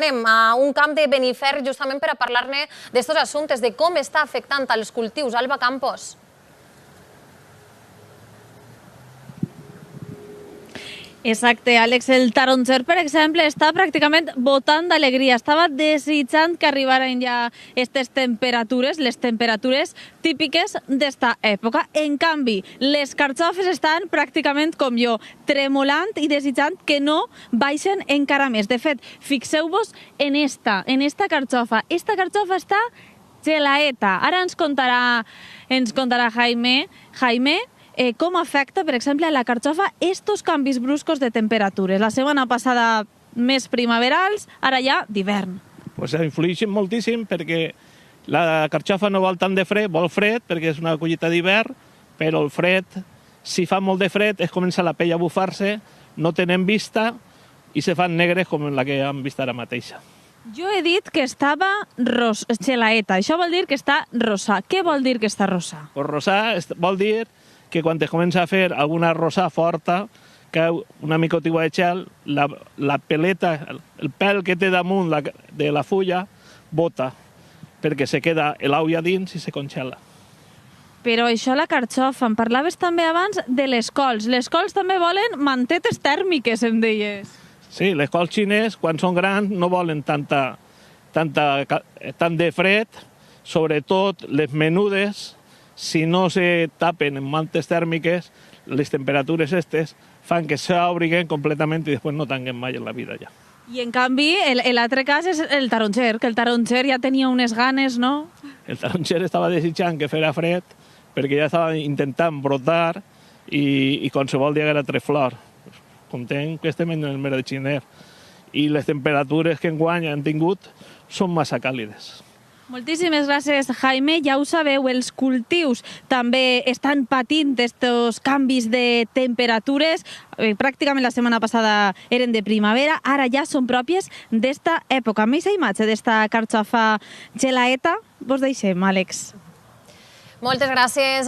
Anem a un camp de Benifert justament per a parlar-ne d'estos assumptes, de com està afectant als cultius. Alba Campos. Exacte, Àlex. El taronger, per exemple, està pràcticament botant d'alegria. Estava desitjant que arribaren ja aquestes temperatures, les temperatures típiques d'esta època. En canvi, les carxofes estan pràcticament com jo, tremolant i desitjant que no baixen encara més. De fet, fixeu-vos en esta carxofa. Esta carxofa està gelaeta. Ara ens contarà Jaime com afecta, per exemple, a la carxofa estos canvis bruscos de temperatures. La setmana passada més primaverals, ara ja d'hivern. Pues influeixen moltíssim perquè la carxofa no vol tant de fred, vol fred perquè és una collita d'hivern, però el fred, si fa molt de fred, es comença la pell a bufar-se, no tenen vista i se fan negres com la que hem vist ara mateixa. Jo he dit que estava gelaeta. Això vol dir que està rosa. Què vol dir que està rosa? Pues rosa vol dir que quan es comença a fer alguna rosa forta, cau una micotigua de gel, la peleta, el pèl que té damunt de la fulla, bota, perquè se queda l'au a dins i se congela. Però això la carxofa, em parlaves també abans de les cols. Les cols també volen mantetes tèrmiques, em deies. Sí, les cols xines, quan són grans, no volen tant de fred, sobretot les menudes. Si no se tapen en mantes tèrmiques, les temperatures estes fan que s'obriguen completament i després no tanguen mai en la vida ja. I en canvi, l'altre cas és el taronger, que el taronger ja tenia unes ganes, no? El taronger estava desitjant que fera fred perquè ja estava intentant brotar i qualsevol dia era tres flor. Content que estem en el mes de gener i les temperatures que enguany han tingut són massa càlides. Moltíssimes gràcies, Jaime. Ja ho sabeu, els cultius també estan patint estos canvis de temperatures. Pràcticament la setmana passada eren de primavera, ara ja són pròpies d'esta època. Amb aquesta imatge d'esta carxofa gelaeta, vos deixem, Àlex. Moltes gràcies.